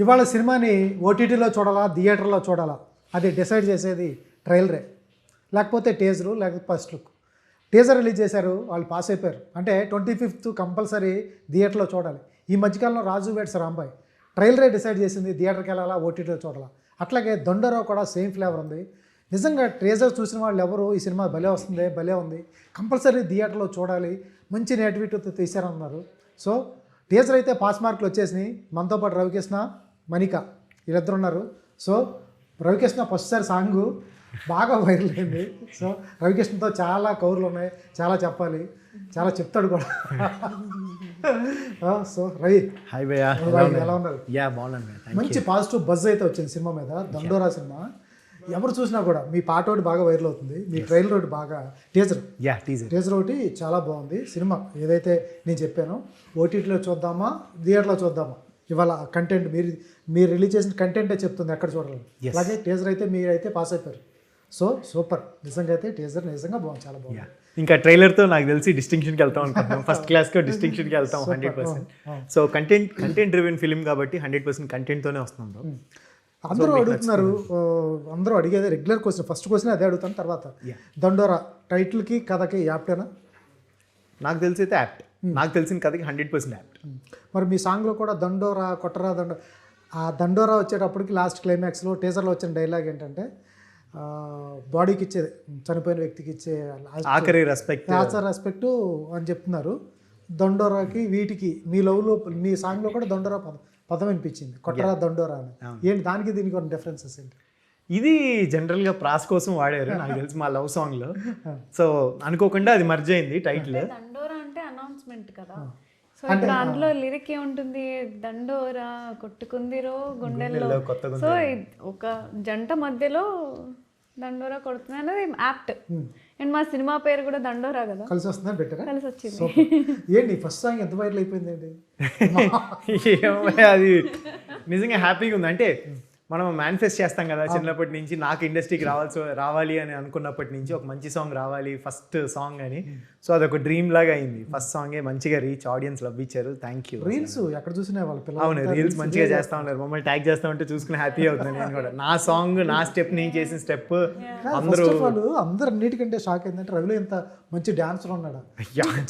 ఇవాళ సినిమాని ఓటీటీలో చూడాలా థియేటర్లో చూడాలా అది డిసైడ్ చేసేది ట్రైలరే, లేకపోతే టీజరు, లేకపోతే ఫస్ట్ లుక్. టీజర్ రిలీజ్ చేశారు, వాళ్ళు పాస్ అయిపోయారు. అంటే 25th కంపల్సరీ థియేటర్లో చూడాలి. ఈ మధ్యకాలంలో రాజు వెడ్స్ రాంబాయ్ ట్రైలరే డిసైడ్ చేసింది థియేటర్కి వెళ్ళాలా ఓటీటీలో చూడాలా. అట్లాగే దొండరావు కూడా సేమ్ ఫ్లేవర్ ఉంది. నిజంగా ట్రేజర్ చూసిన వాళ్ళు ఎవరు ఈ సినిమా భలే వస్తుంది, భలే ఉంది, కంపల్సరీ థియేటర్లో చూడాలి, మంచి నేటివిటీతో తీశారన్నారు. సో టీజర్ అయితే పాస్ మార్కులు వచ్చేసినాయి. మనతో పాటు రవికృష్ణ, మణిక వీళ్ళిద్దరు ఉన్నారు. సో రవికృష్ణ ఫస్ట్ సారి సాంగ్ బాగా వైరల్ అయింది. సో రవికృష్ణతో చాలా కౌరులు ఉన్నాయి, చాలా చెప్పాలి, చాలా చెప్తాడు కూడా. సో రవి, హాయ్ భయ్యా, ఎలా ఉన్నారు? మంచి పాజిటివ్ బజ్ అయితే వచ్చింది సినిమా మీద. దండోరా సినిమా ఎవరు చూసినా కూడా మీ పాట ఒకటి బాగా వైరల్ అవుతుంది, మీ ట్రైలర్ ఒకటి బాగా, టీజర్ ఒకటి చాలా బాగుంది. సినిమా ఏదైతే నేను చెప్పానో ఓటీటీలో చూద్దామా థియేటర్లో చూద్దామా, ఇవాళ కంటెంట్ మీరు రిలీజ్ చేసిన కంటెంటే చెప్తుంది ఎక్కడ చూడాలి. అలాగే టీజర్ అయితే మీరైతే పాస్ అయిపోయారు. సో సూపర్, నిజంగా అయితే టీజర్ నిజంగా బాగుంది, చాలా బాగుంది. ఇంకా ట్రైలర్తో నాకు తెలిసి డిస్టింక్షన్కి వెళ్తాం అనుకుంటున్నాం. ఫస్ట్ క్లాస్కి డిస్టింక్షన్కి వెళ్తాం 100%. సో కంటెంట్ డ్రివెన్ ఫిల్మ్ కాబట్టి 100% కంటెంట్తోనే వస్తున్నాం బ్రో. అందరూ అడుగుతున్నారు, అందరూ అడిగేది రెగ్యులర్ క్వశ్చన్, ఫస్ట్ క్వశ్చన్ అదే అడుగుతాను. తర్వాత దండోరా టైటిల్కి కథకి యాప్టేనా? నాకు తెలిసి అయితే యాప్ట్, నాకు తెలిసిన కథకి 100% యాప్ట్. మరి మీ సాంగ్లో కూడా దండోరా కొట్టరా ఆ దండోరా వచ్చేటప్పటికి లాస్ట్ క్లైమాక్స్లో టీజర్లో వచ్చిన డైలాగ్ ఏంటంటే బాడీకి ఇచ్చేది, చనిపోయిన వ్యక్తికి ఇచ్చే ఆఖరి రెస్పెక్ట్ అని చెప్తున్నారు. దండోరాకి వీటికి మీ లవ్లో మీ సాంగ్లో కూడా దండోరా పదం వినిపించింది, కొట్టరా దండోరా అని. ఏంటి దానికి దీనికి కొన్ని డిఫరెన్సెస్ ఏంటి? ఇది జనరల్గా ప్రాస్ కోసం వాడారు నాకు తెలిసి మా లవ్ సాంగ్లో. సో అనుకోకుండా అది మర్జ్ అయింది టైటిల్. దండోరా అంటే అనౌన్స్మెంట్ కదా. సో ఇప్పుడు అందులో లిరిక్ ఏముంటుంది, దండోరా కొట్టుకుందిరో గుండెల్లో. సో ఒక జంట మధ్యలో దండోరా కొడుతుంది అనేది యాప్ట్. అండ్ మా సినిమా పేరు కూడా దండోరా కదా, కలిసి వస్తుందని పెట్టారా? కలిసి వచ్చింది. ఏంటి ఫస్ట్ సాంగ్ ఎంత వైరల్ అయిపోయింది ఏంటి? అది నిజంగా హ్యాపీగా ఉంది. అంటే మనం మేనిఫెస్ట్ చేస్తాం కదా చిన్నప్పటి నుంచి, నాకు ఇండస్ట్రీకి రావాలి అని అనుకున్నప్పటి నుంచి ఒక మంచి సాంగ్ రావాలి, ఫస్ట్ సాంగ్ అని. సో అదొక డ్రీమ్ లాగా అయింది. ఫస్ట్ సాంగే మంచిగా రీచ్, ఆడియన్స్ లవ్ ఇచ్చారు. Thank you. రీల్స్ ఎక్కడ చూసినా వాళ్ళ పిల్లలు అవును, రీల్స్ మంచిగా చేస్తా ఉన్నారు, మమ్మల్ని ట్యాగ్ చేస్తా ఉంటే చూసుకుని హ్యాపీ అవుతున్నాను నేను కూడా. నా సాంగ్, నా స్టెప్, నేను చేసిన స్టెప్ అందరూ అన్నిటికంటే షాక్ ఏంటంటే రవిలో ఇంత మంచి డాన్సర్ ఉన్నాడు.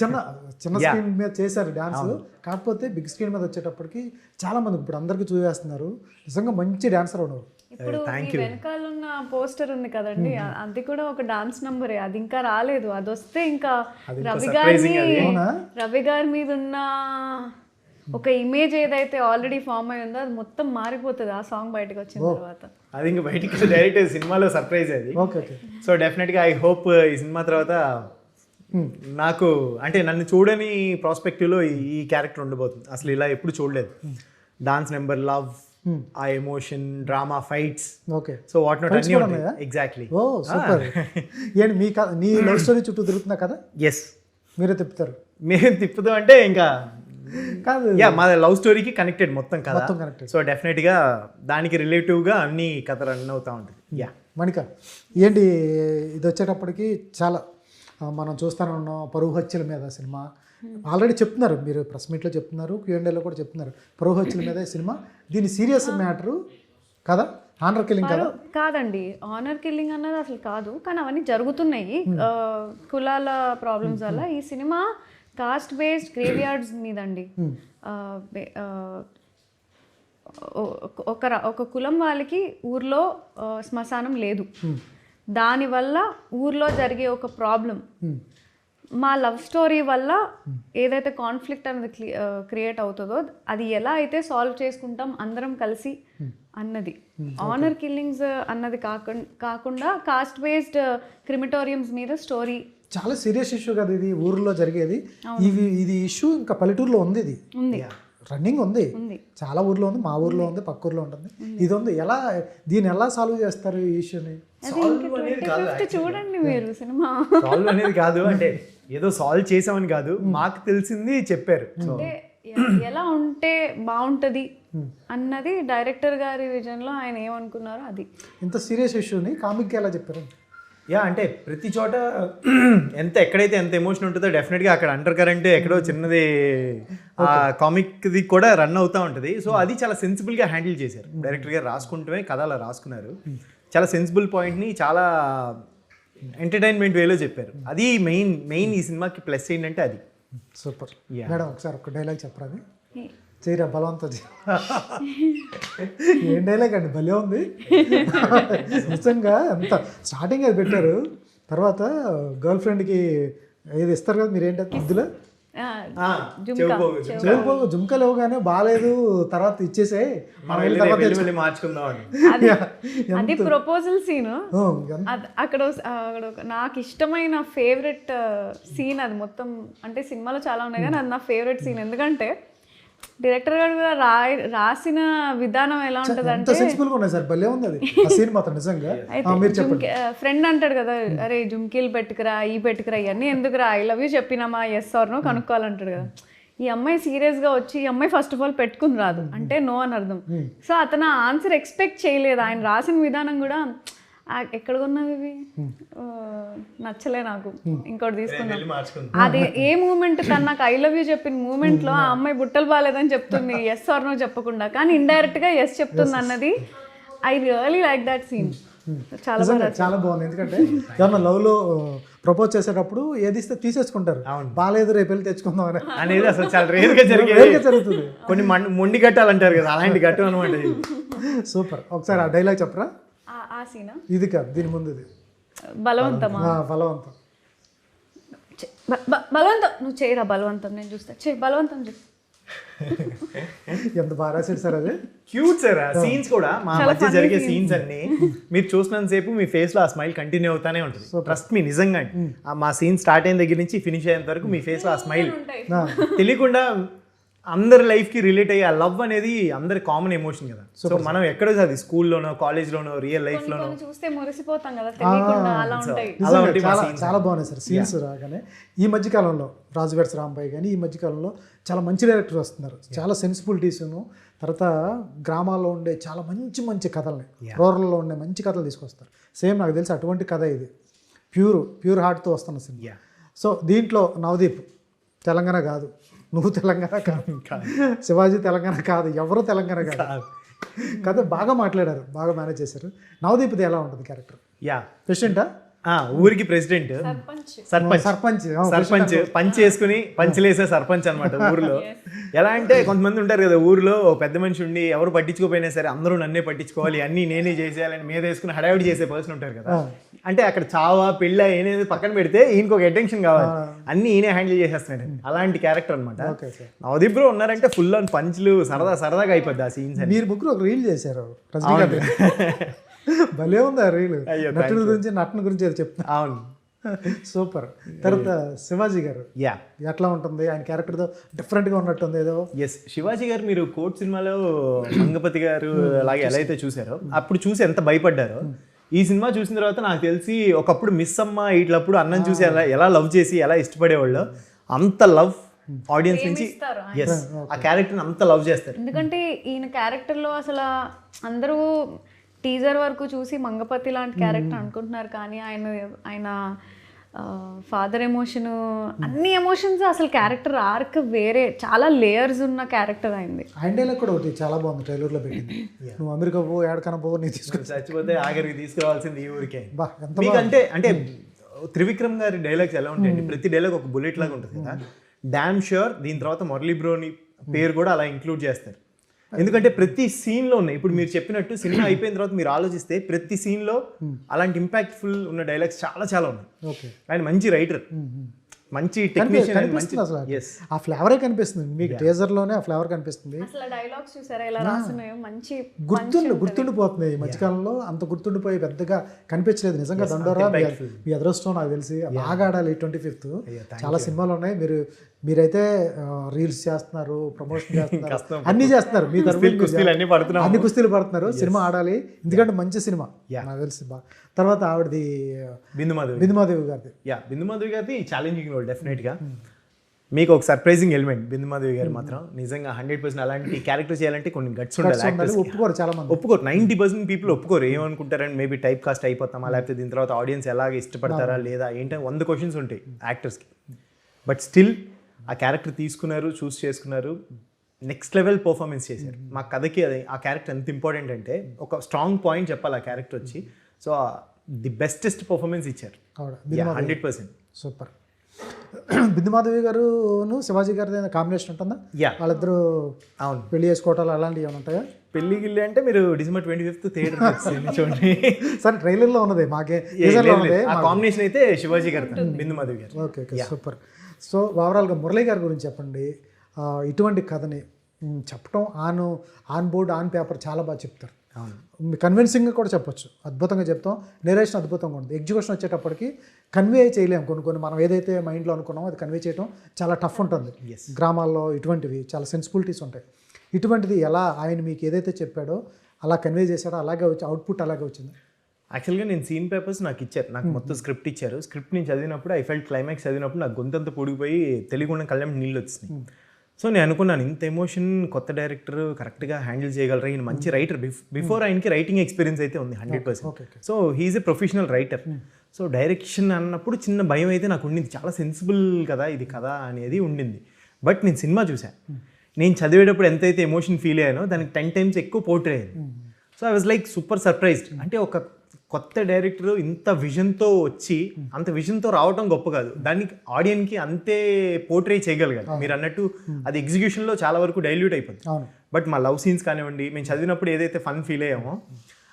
చిన్న స్క్రీన్ మీద చేశారు డాన్స్, కాకపోతే బిగ్ స్క్రీన్ మీద వచ్చేటప్పటికి చాలా మంది ఇప్పుడు అందరికి చూసేస్తున్నారు. నిజంగా మంచి డాన్సర్ ఉన్నాడు. ఇప్పుడు వెనకాల ఉన్న పోస్టర్ ఉంది కదండి, అది కూడా ఒక డాన్స్ నంబరే. అది ఇంకా రాలేదు, అది వస్తే ఇంకా రవి గారి మీద ఉన్న ఒక ఇమేజ్ ఏదైతే ఆల్రెడీ ఫామ్ అయి ఉందో అది మొత్తం మారిపోతుంది ఆ సాంగ్ బయటకు వచ్చిన తర్వాత. అది ఇంకా బయటికి డైరెక్ట్ సినిమాలో సర్ప్రైజ్ అది. సో డెఫినెట్గా ఐ హోప్ ఈ సినిమా తర్వాత నాకు అంటే నన్ను చూడని ప్రాస్పెక్టివ్లో ఈ క్యారెక్టర్ ఉండబోతుంది. అసలు ఇలా ఎప్పుడు చూడలేదు. డాన్స్ నెంబర్, లవ్, ఆ emotion, drama, fights, so what not అన్నీ ఉంటాయి. ఎగ్జాక్ట్లీ. ఓ సూపర్. ఏంటి నీ లవ్ స్టోరీ చుట్టూ తిరుగుతున్నా కదా? ఎస్, మీరే తిప్పుతారు? మేము తిప్పుతాం అంటే ఇంకా కాదు, మా లవ్ స్టోరీకి కనెక్టెడ్ మొత్తం కదా. సో డెఫినెట్గా దానికి రిలేటివ్గా అన్ని కథ రన్ అవుతూ ఉంటుంది. మణిక, ఏంటి ఇది వచ్చేటప్పటికి చాలా మనం చూస్తూనే ఉన్నాం పరువు హత్యల మీద సినిమా. ఆల్రెడీ చెప్తున్నారు, మీరు ప్రెస్ మీట్లో చెప్తున్నారు, Q&Aలో కూడా చెప్తున్నారు, పరువు హత్యల మీద సినిమా. దీని సీరియస్ మ్యాటరు కదా, ఆనర్ కిల్లింగ్ కదా? కాదండి, ఆనర్ కిల్లింగ్ అన్నది అసలు కాదు, కానీ అవన్నీ జరుగుతున్నాయి కులాల ప్రాబ్లమ్స్ వల్ల. ఈ cinema caste based graveyards మీదండి. ఒక కులం వాళ్ళకి ఊర్లో శ్మశానం లేదు, దానివల్ల ఊర్లో జరిగే ఒక ప్రాబ్లం, మా లవ్ స్టోరీ వల్ల ఏదైతే కాన్ఫ్లిక్ట్ అనేది క్రియేట్ అవుతుందో అది ఎలా అయితే సాల్వ్ చేసుకుంటాం అందరం కలిసి అన్నది. ఆనర్ కిల్లింగ్స్ అన్నది కాకుండా కాస్ట్ బేస్డ్ క్రిమిటోరియంస్ మీద స్టోరీ. చాలా సీరియస్ ఇష్యూ కదా ఇది, ఊర్లో జరిగేది. ఇది ఇష్యూ ఇంకా పల్లెటూరులో ఉంది, ఇది రన్నింగ్ ఉంది, చాలా ఊర్లో ఉంది, మా ఊర్లో ఉంది, పక్క ఊర్లో ఉంటుంది, ఇది ఉంది. దీన్ని ఎలా సాల్వ్ చేస్తారు ఈ ఇష్యూని? చూడండి మీరు సినిమా. సాల్వ్ అనేది కాదు అంటే ఏదో సాల్వ్ చేసామని కాదు, మాకు తెలిసింది చెప్పారు. ఎలా ఉంటే బాగుంటది అన్నది డైరెక్టర్ గారి విజన్ లో ఆయన ఏమనుకున్నారో అది. ఇంత సీరియస్ ఇష్యూని కామిక్ ఎలా చెప్పారు? యా అంటే ప్రతి చోట ఎక్కడైతే ఎంత ఎమోషన్ ఉంటుందో డెఫినెట్గా అక్కడ అండర్ కరెంట్ ఎక్కడో చిన్నది ఆ కామిక్ది కూడా రన్ అవుతూ ఉంటుంది. సో అది చాలా సెన్సిబుల్గా హ్యాండిల్ చేశారు డైరెక్టర్ గారు. రాసుకుంటూనే కథ అలా రాసుకున్నారు. చాలా సెన్సిబుల్ పాయింట్ని చాలా ఎంటర్టైన్మెంట్ వేలో చెప్పారు. అది మెయిన్ ఈ సినిమాకి ప్లస్ ఏంటంటే అది. సూపర్ మేడం, ఒకసారి ఒక డైలాగ్ చెప్పరా? చేయరా బలవంతం ఏం డైలాగ్ అండి, భలే ఉంది నిజంగా. ఎంత స్టార్టింగ్ అది పెట్టారు, తర్వాత గర్ల్ ఫ్రెండ్కి ఏది ఇస్తారు కదా మీరు, ఏంటంటే అందులో జుమ్కాలు ఇవ్వగానే బాగాలేదు తర్వాత ఇచ్చేసే మార్చుకుందాం. అది ప్రపోజల్ సీన్. అక్కడ నాకు ఇష్టమైన ఫేవరెట్ సీన్ అది మొత్తం. అంటే సినిమాలో చాలా ఉన్నాయి కానీ అది నా ఫేవరెట్ సీన్. ఎందుకంటే డైరెక్టర్ గారు కూడా రాసిన విధానం ఎలా ఉంటుంది అంటే ఫ్రెండ్ అంటాడు కదా, అరే జుమ్కీలు పెట్టుకురా పెట్టుకురా ఇవన్నీ ఎందుకురా, ఐ లవ్ యూ చెప్పినామా ఎస్ ఆర్ నో కనుక్కోవాలంటాడు కదా. ఈ అమ్మాయి సీరియస్గా వచ్చి ఈ అమ్మాయి ఫస్ట్ ఆఫ్ ఆల్ పెట్టుకుని రాదు అంటే నో అని అర్థం. సో అతను ఆన్సర్ ఎక్స్పెక్ట్ చేయలేదు. ఆయన రాసిన విధానం కూడా ఎక్కడ కొన్నావు ఇవి నచ్చలే నాకు, ఇంకోటి తీసుకున్నాను. అది ఏ మూమెంట్ తను నాకు ఐ లవ్ యూ చెప్పిన మూమెంట్ లో ఆ అమ్మాయి బుట్టలు బాగాలేదని చెప్తుంది ఎస్ ఆర్ నో చెప్పకుండా, కానీ ఇండైరెక్ట్ గా ఎస్ చెప్తుంది అన్నది I really like that scene. చాలా బాగుంది. ఎందుకంటే ఏమన్నా లవ్ లో ప్రపోజ్ చేసేటప్పుడు ఏది ఇస్తే తీసేసుకుంటారు, బాగాలేదు రేపు వెళ్ళి తెచ్చుకుందాం అనేది అసలు చాలా రేర్ గా జరుగుతుంది. కొన్ని మొండి గట్టాలంటారు కదా, అలాంటి గట్టు అనమాట. సూపర్. ఒకసారి ఆ డైలాగ్ చెప్పరా? ఆ సీనా? ఇది కాదు, దీని ముందు బలవంతమా? బలవంతం. బలవంతం నువ్వు చేయరా, బలవంతం నేను చూస్తా, చేయి బలవంతం చేయి. ఎంత బాగా రాశాడు సార్. అది క్యూట్ సార్. ఆ సీన్స్ కూడా మా మధ్య జరిగే సీన్స్ అన్ని మీరు చూసినంత సేపు మీ ఫేస్ లో ఆ స్మైల్ కంటిన్యూ అవుతానే ఉంటుంది. ట్రస్ట్ మీ, నిజంగా మా సీన్ స్టార్ట్ అయిన దగ్గర నుంచి ఫినిష్ అయ్యేంత వరకు మీ ఫేస్ లో ఆ స్మైల్ తెలియకుండా అందరి లైఫ్కి రిలేట్ అయ్యే ఆ లవ్ అనేది అందరి కామన్ ఎమోషన్ కదా. సో మనం ఎక్కడో అది స్కూల్లోనో కాలేజ్లోనో రియల్ లైఫ్లోనో చూస్తే మురిసిపోతాం కదా, తెలియకుండా అలా ఉంటాయి. చాలా బాగున్నాయి సార్ సీన్స్ రాగానే. ఈ మధ్యకాలంలో రాజువేడ్స్ రాంబాయ్ కానీ ఈ మధ్యకాలంలో చాలా మంచి డైరెక్టర్స్ వస్తున్నారు. చాలా సెన్సిబిలిటీస్ను, తర్వాత గ్రామాల్లో ఉండే చాలా మంచి మంచి కథల్ని, రూరల్లో ఉండే మంచి కథలు తీసుకొస్తారు. సేమ్ నాకు తెలిసి అటువంటి కథ ఇది, ప్యూర్ హార్ట్తో వస్తున్న సినిమా. సో దీంట్లో నవదీప్ తెలంగాణ కాదు, నువ్వు తెలంగాణ కాదు, శివాజీ తెలంగాణ కాదు, ఎవరు తెలంగాణ కాదు. కథ బాగా మాట్లాడారు, బాగా మేనేజ్ చేశారు. నవదీప్ది ఎలా ఉంటుంది క్యారెక్టర్? ప్రెసిడెంటా? ఊరికి ప్రెసిడెంట్, సర్పంచ్ పంచ్ వేసుకుని పంచలేసే సర్పంచ్ అనమాట ఊర్లో. ఎలా అంటే కొంతమంది ఉంటారు కదా ఊర్లో, పెద్ద మనిషి ఉండి ఎవరు పట్టించుకోపోయినా సరే అందరూ నన్నే పట్టించుకోవాలి, అన్నీ నేనే చేసేయాలని మీద వేసుకుని హడావిడి చేసే పర్సన్ ఉంటారు కదా. అంటే అక్కడ చావా పెళ్ళ ఏనేది పక్కన పెడితే ఈయనకు ఒక అటెన్షన్ కావాలి, అన్ని ఈయనే హ్యాండిల్ చేసేస్తున్నాడు. అలాంటి క్యారెక్టర్ అనమాట. నవదీప్ బ్రో ఉన్నారంటే ఫుల్ ఆన్ పంచ్లు, సరదాగా అయిపోద్ది ఆ సీన్స్. మీరు ముగ్గురు ఒక రీల్ చేశారు, భలే ఉంది ఆ రీల్. నటన గురించి అది చెప్తా. అవును, సూపర్. తర్వాత శివాజీ గారు ఎట్లా ఉంటుంది? ఆయన క్యారెక్టర్ డిఫరెంట్గా ఉన్నట్టుంది ఏదో. ఎస్, శివాజీ గారు మీరు కోర్ట్ సినిమాలో మంగపతి గారు అలాగే ఎలా అయితే చూసారో అప్పుడు చూసి ఎంత భయపడ్డారో, ఈ సినిమా చూసిన తర్వాత నాకు తెలిసి ఒకప్పుడు మిస్ అమ్మ ఇట్లప్పుడు అన్నం చూసి ఎలా లవ్ చేసి ఎలా ఇష్టపడేవాళ్ళు అంత లవ్ ఆడియన్స్ నుంచి ఆ క్యారెక్టర్ని అంత లవ్ చేస్తారు. ఎందుకంటే ఈయన క్యారెక్టర్లో అసలు అందరూ టీజర్ వరకు చూసి మంగపతి లాంటి క్యారెక్టర్ అనుకుంటున్నారు, కానీ ఆయన ఫాదర్ ఎమోషన్, అన్ని ఎమోషన్స్, అసలు క్యారెక్టర్ ఆర్క్ వేరే, చాలా లేయర్స్ ఉన్న క్యారెక్టర్ అయింది. ఆయన కూడా ఒకటి చాలా బాగుంది, ట్రైలర్లో పెట్టింది. నువ్వు అమెరికా పో, ఏడకన్నా పో, నీ తీసుకుని చచ్చిపోతే ఆఖరికి తీసుకురావాల్సింది ఈ ఊరికే. అంటే త్రివిక్రమ్ గారి డైలాగ్స్ ఎలా ఉంటాయండి, ప్రతి డైలాగ్ ఒక బుల్లెట్ లాగా ఉంటుంది కదా. డామ్ ష్యూర్ దీని తర్వాత మురళీ బ్రోని పేరు కూడా అలా ఇంక్లూడ్ చేస్తారు. ఎందుకంటే ప్రతి సీన్లో ఉన్నాయి. ఇప్పుడు మీరు చెప్పినట్టు సినిమా అయిపోయిన తర్వాత మీరు ఆలోచిస్తే ప్రతి సీన్లో అలాంటి ఇంపాక్ట్ఫుల్ ఉన్న డైలాగ్స్ చాలా ఉన్నాయి. ఆయన మంచి రైటర్, మంచి టెక్నీషియన్. అసలు ఆ ఫ్లేవరే కనిపిస్తుంది మీకు టీజర్లోనే, ఆ ఫ్లేవర్ కనిపిస్తుంది. గుర్తుండిపోతుంది. ఈ మధ్యకాలంలో అంత గుర్తుండిపోయి పెద్దగా కనిపించలేదు. నిజంగా దండోరా మీ అదృష్టం నాకు తెలిసి. బాగా ఆడాలి 25th. చాలా సినిమాలు ఉన్నాయి. మీరైతే రీల్స్ చేస్తున్నారు, ప్రమోషన్ చేస్తున్నారు, అన్ని చేస్తున్నారు. మీ తరఫున అన్ని కుస్తీలు పడుతున్నారు. సినిమా ఆడాలి, ఎందుకంటే మంచి సినిమా నాకు తెలిసి. తర్వాత ఆవిడది బిందుమాధవి గారిది. బిందుమాధవి గారిది ఛాలెంజింగ్ రోల్ డెఫినెట్గా. మీకు ఒక సర్ప్రైజింగ్ ఎలిమెంట్ బిందు మాధవి గారు మాత్రం నిజంగా 100% అలాంటి క్యారెక్టర్ చేయాలంటే కొన్ని గట్స్ ఉండాలి యాక్టర్స్. ఒప్పుకోరు చాలా మంది. ఒప్పుకోరు, 90% పీపుల్ ఒప్పుకోరు. ఏమనుకుంటారని మేబీ టైప్ కాస్ట్ అయిపోతామా, లేకపోతే దీని తర్వాత ఆడియన్స్ ఎలాగ ఇష్టపడతారా లేదా ఏంటంటే 100 క్వశ్చన్స్ ఉంటాయి యాక్టర్స్కి. బట్ స్టిల్ ఆ క్యారెక్టర్ తీసుకున్నారు, చూస్ చేసుకున్నారు, నెక్స్ట్ లెవెల్ పర్ఫార్మెన్స్ చేశారు. మా కథకి అది ఆ క్యారెక్టర్ ఎంత ఇంపార్టెంట్ అంటే ఒక స్ట్రాంగ్ పాయింట్ చెప్పాలి ఆ క్యారెక్టర్ వచ్చి. సో ది బెస్టెస్ట్ పర్ఫార్మెన్స్ ఇచ్చారు 100%. సూపర్. బిందు మాధవి గారును శివాజీ గారి కాంబినేషన్ ఉంటుందా? వాళ్ళిద్దరూ అవును, పెళ్లి చేసుకోవటాలు అలాంటివి ఏమైనా ఉంటాయా? పెళ్లి గిల్లి అంటే మీరు December 25th థియేటర్ చూడండి. సరే ట్రైలర్లో ఉన్నది మాకే ఆ కాంబినేషన్ అయితే శివాజీ గారు బిందు మాధవి గారు. Okay okay super. సో ఓవరాల్గా మురళీ గారి గురించి చెప్పండి. ఇటువంటి కథని చెప్పడం ఆన్ బోర్డ్ ఆన్ పేపర్ చాలా బాగా చెప్తారు. కన్విన్సింగ్గా కూడా చెప్పొచ్చు, అద్భుతంగా చెప్తాం. నేరేషన్ అద్భుతంగా ఉంటుంది. ఎగ్జిక్యూషన్ వచ్చేటప్పటికి కన్వే చేయలేము. కొన్ని మనం ఏదైతే మైండ్లో అనుకున్నామో అది కన్వే చేయడం చాలా టఫ్ ఉంటుంది. గ్రామాల్లో ఇటువంటివి చాలా సెన్సిబిలిటీస్ ఉంటాయి. ఇటువంటిది ఎలా ఆయన మీకు ఏదైతే చెప్పాడో అలా కన్వే చేశాడో అలాగే వచ్చి అవుట్పుట్ అలాగే వచ్చింది. యాక్చువల్గా నేను సీన్ పేపర్స్ నాకు ఇచ్చారు, నాకు మొత్తం స్క్రిప్ట్ ఇచ్చారు. స్క్రిప్ట్ నేను చదివినప్పుడు ఐ ఫెల్ట్ క్లైమాక్స్ చదివినప్పుడు నాకు గొంతంతా పొడిగిపోయి తెలియకుండా కళ్ళ నీళ్ళు వచ్చినాయి. సో నేను అనుకున్నాను ఇంత ఎమోషన్ కొత్త డైరెక్టర్ కరెక్ట్గా హ్యాండిల్ చేయగలరా, ఈయన మంచి రైటర్. బిఫోర్ ఆయనకి రైటింగ్ ఎక్స్పీరియన్స్ అయితే ఉంది 100%. So he is a professional writer. So direction అన్నప్పుడు చిన్న భయం అయితే నాకు ఉండింది, చాలా సెన్సిబుల్ కదా ఇది కదా అనేది ఉండింది. బట్ నేను సినిమా చూశాను, నేను చదివేటప్పుడు ఎంతైతే ఎమోషన్ ఫీల్ అయ్యానో దానికి 10 times ఎక్కువ పోర్ట్రే అయ్యింది. So I was like super surprised. అంటే ఒక కొత్త డైరెక్టర్ ఇంత విజన్తో వచ్చి అంత విజన్తో రావడం గొప్ప కాదు, దానికి ఆడియన్కి అంతే పోర్ట్రే చేయగలగాలి. మీరు అన్నట్టు అది ఎగ్జిక్యూషన్లో చాలా వరకు డైల్యూట్ అయిపోతుంది. బట్ మా లవ్ సీన్స్ కానివ్వండి, మేము చదివినప్పుడు ఏదైతే ఫన్ ఫీల్ అయ్యామో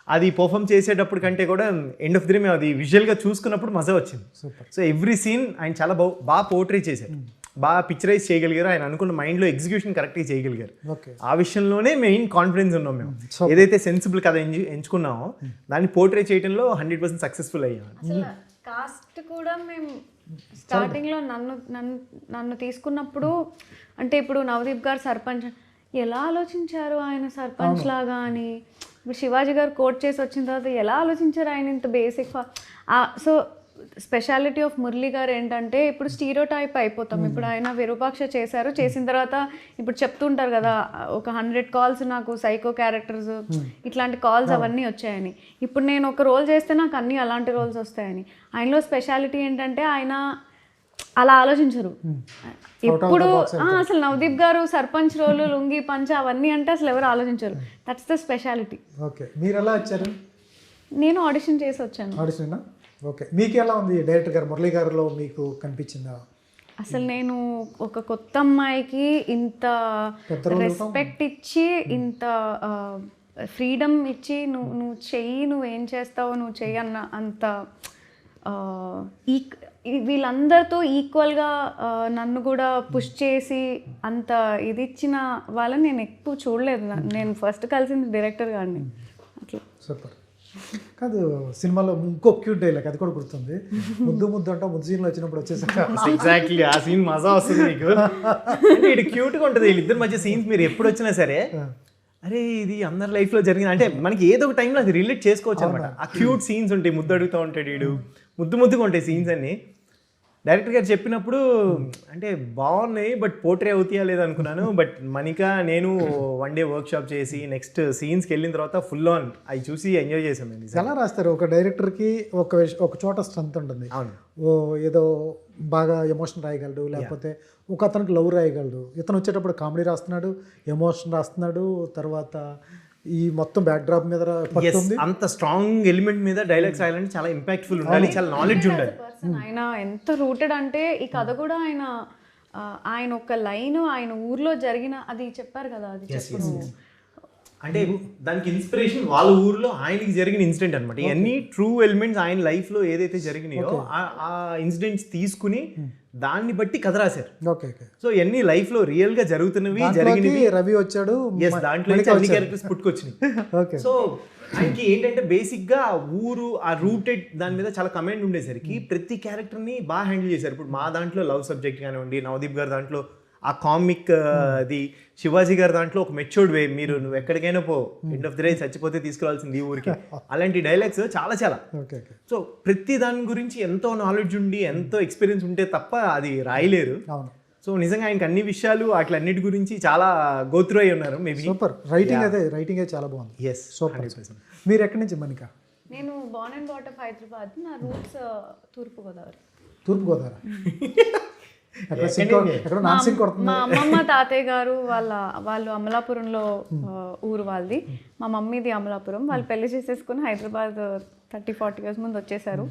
అది పర్ఫామ్ చేసేటప్పుడు కంటే కూడా ఎండ్ ఆఫ్ ది డే మేము అది విజువల్గా చూసుకున్నప్పుడు మజా వచ్చింది. సో ఎవ్రీ సీన్ ఆయన చాలా బాగా పోర్ట్రే చేశారు, బాగా పిక్చరైజ్ చేయగలిగారు. ఆయన అనుకున్న మైండ్లో ఎగ్జిక్యూషన్ కరెక్ట్గా చేయగలిగారు. ఆ విషయంలోనే మెయిన్ కాన్ఫిడెన్స్ ఉన్నాం మేము. ఏదైతే సెన్సిబుల్ కథ ఎంచుకున్నామో దాన్ని పోర్ట్రే చేయడంలో 100% సక్సెస్ఫుల్ అయ్యాం. కాస్ట్ కూడా మేము స్టార్టింగ్లో నన్ను తీసుకున్నప్పుడు అంటే ఇప్పుడు నవదీప్ గారు సర్పంచ్ ఎలా ఆలోచించారు ఆయన సర్పంచ్ లాగా అని, ఇప్పుడు శివాజీ గారు కోట్ చేసి వచ్చిన తర్వాత ఎలా ఆలోచించారు ఆయన ఇంత basic. So speciality of Murali గారు ఏంటంటే ఇప్పుడు స్టీరియోటైప్ అయిపోతాం. ఇప్పుడు ఆయన విరూపాక్ష చేశారు, చేసిన తర్వాత ఇప్పుడు చెప్తుంటారు కదా ఒక 100 calls నాకు సైకో క్యారెక్టర్స్ ఇట్లాంటి కాల్స్ అవన్నీ వచ్చాయని. ఇప్పుడు నేను ఒక రోల్ చేస్తే నాకు అన్నీ అలాంటి రోల్స్ వస్తాయని. ఆయనలో స్పెషాలిటీ ఏంటంటే ఆయన అలా ఆలోచించరు. ఎప్పుడు అసలు నవదీప్ గారు సర్పంచ్ రోలు లుంగి పంచ అవన్నీ అంటే అసలు ఎవరు ఆలోచించరు. That's the speciality. ఓకే, మీరు ఎలా వచ్చారు? నేను ఆడిషన్ చేసి వచ్చాను. ఆడిషన్. ఓకే, మీకు ఎలా ఉంది డైరెక్టర్ గారు మురళీ గారిలో మీకు కనిపించిందా? అసలు నేను ఒక కొత్త అమ్మాయికి ఇంత రెస్పెక్ట్ ఇచ్చి ఇంత ఫ్రీడమ్ ఇచ్చి నువ్వు చెయ్యి, నువ్వేం చేస్తావో నువ్వు చెయ్యి అన్న అంత వీళ్ళందరితో ఈక్వల్గా నన్ను కూడా పుష్ చేసి అంత ఇది ఇచ్చిన వాళ్ళని నేను ఎక్కువ చూడలేదు. నేను ఫస్ట్ కలిసింది డైరెక్టర్ గారిని. అట్లా సూపర్. కాదు, సినిమాలో ఇంకో క్యూట్ డైలాగ్ అది కూడా గుర్తుంది. ముద్దు ముద్దు అంటా ముద్దు సీన్లో వచ్చినప్పుడు వచ్చేసాక ఎగ్జాక్ట్లీ ఆ సీన్ మజా వస్తుంది మీకు. అంటే ఇటు క్యూట్గా ఉంటుంది వీళ్ళిద్దరి మధ్య సీన్స్. మీరు ఎప్పుడు వచ్చినా సరే అరే ఇది అందరి లైఫ్లో జరిగింది అంటే మనకి ఏదో ఒక టైంలో అది రిలేట్ చేసుకోవచ్చు అనమాట. ఆ క్యూట్ సీన్స్ ఉంటాయి, ముద్దు అడుగుతూ ఉంటాడు వీడు, ముద్దుగా ఉంటాయి సీన్స్ అన్ని. డైరెక్టర్ గారు చెప్పినప్పుడు అంటే బాగున్నాయి బట్ పోర్ట్రే అవుతాయా లేదా అనుకున్నాను. బట్ మనికా నేను 1 day వర్క్షాప్ చేసి నెక్స్ట్ సీన్స్కి వెళ్ళిన తర్వాత ఫుల్ ఆన్ అవి చూసి ఎంజాయ్ చేసాను. ఎలా రాస్తారు ఒక డైరెక్టర్కి? ఒక చోట స్ట్రెంత్ ఉంటుంది. అవును, ఏదో బాగా ఎమోషన్ రాయగలడు, లేకపోతే ఒక అతనికి లవ్ రాయగలడు. ఇతను వచ్చేటప్పుడు కామెడీ రాస్తున్నాడు, ఎమోషన్ రాస్తున్నాడు, తర్వాత ఈ మొత్తం బ్యాక్ డ్రాప్ మీద పడుతుంది. అంత స్ట్రాంగ్ ఎలిమెంట్ మీద డైలాగ్స్ రాయాలంటే చాలా ఇంపాక్ట్ఫుల్ ఉండాలి, చాలా నాలెడ్జ్ ఉండాలి. ఆయన ఎంత రూటెడ్ అంటే ఈ కథ కూడా ఆయన ఒక లైన్ ఆయన ఊర్లో జరిగిన అది చెప్పారు కదా, అది చెప్పారు. అంటే దానికి ఇన్స్పిరేషన్ వాళ్ళ ఊర్లో ఆయనకి జరిగిన ఇన్సిడెంట్ అనమాట. ఇవన్నీ ట్రూ ఎలిమెంట్స్ ఆయన లైఫ్లో ఏదైతే జరిగినాయో ఆ ఇన్సిడెంట్స్ తీసుకుని దాన్ని బట్టి కథ రాశారు. సో ఇవన్నీ లైఫ్లో రియల్గా జరుగుతున్నవి జరిగినవి. రవి వచ్చాడు, దాంట్లో అన్ని క్యారెక్టర్స్ పుట్టుకొచ్చినాయి. సో ఆయనకి ఏంటంటే బేసిక్గా ఊరు ఆ రూటెడ్ దాని మీద చాలా కమెంట్ ఉండేసరికి ప్రతి క్యారెక్టర్ని బాగా హ్యాండిల్ చేశారు. ఇప్పుడు మా దాంట్లో లవ్ సబ్జెక్ట్ కానివ్వండి, నవదీప్ గారి దాంట్లో ఆ కామిక్ అది, శివాజీ గారి దాంట్లో ఒక మెచ్యూర్డ్ వే, నువ్వు ఎక్కడికైనా పో, ఎండ్ ఆఫ్ ది డే చచ్చిపోతే తీసుకురావాల్సింది ఈ ఊరికి, అలాంటి డైలాగ్స్ చాలా. సో ప్రతి దాని గురించి ఎంతో నాలెడ్జ్ ఉండి ఎంతో ఎక్స్పీరియన్స్ ఉంటే తప్ప అది రాయలేరు. సో నిజంగా ఆయనకి అన్ని విషయాలు అట్లన్నిటి గురించి చాలా గోత్రు అయి ఉన్నారు మేబీ. సూపర్ రైటింగ్ అయితే చాలా బాగుంది. Yes super. మీరు ఎక్కడి నుంచి మనిక? నేను born and brought of Hyderabad, నా రూట్స్ తూర్పుగోదావరి. తూర్పుగోదావరి ఎక్కడ నాన్సింగ్ కొడుతుంది. మా అమ్మమ్మ తాతయ్య గారు వాళ్ళు అమలాపురంలో ఊరు వాళ్ళది, మా మమ్మీది అమలాపురం. వాళ్ళు పెళ్లి చేసేసుకుని హైదరాబాద్ 30-40 years ముందు వచ్చేసారు.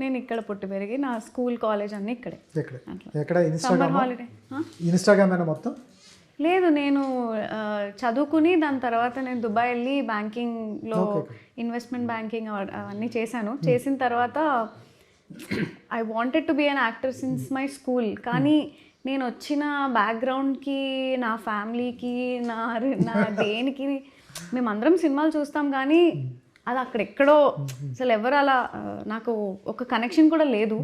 నేను ఇక్కడ పుట్టి పెరిగి నా స్కూల్ కాలేజ్ అన్నీ ఇక్కడే. ఎక్కడ సమ్మర్ హాలిడే ఇన్స్టాగ్రామ్ అయినా మొత్తం లేదు, నేను చదువుకుని దాని తర్వాత నేను దుబాయ్ వెళ్ళి బ్యాంకింగ్లో ఇన్వెస్ట్మెంట్ బ్యాంకింగ్ అవన్నీ చేశాను. చేసిన తర్వాత I wanted to be an actor since my school. కానీ నేను వచ్చిన బ్యాక్గ్రౌండ్కి, నా ఫ్యామిలీకి, నా దేనికి, మేమందరం సినిమాలు చూస్తాం కానీ అది అక్కడెక్కడో అసలు ఎవరు అలా నాకు ఒక కనెక్షన్ కూడా లేదు.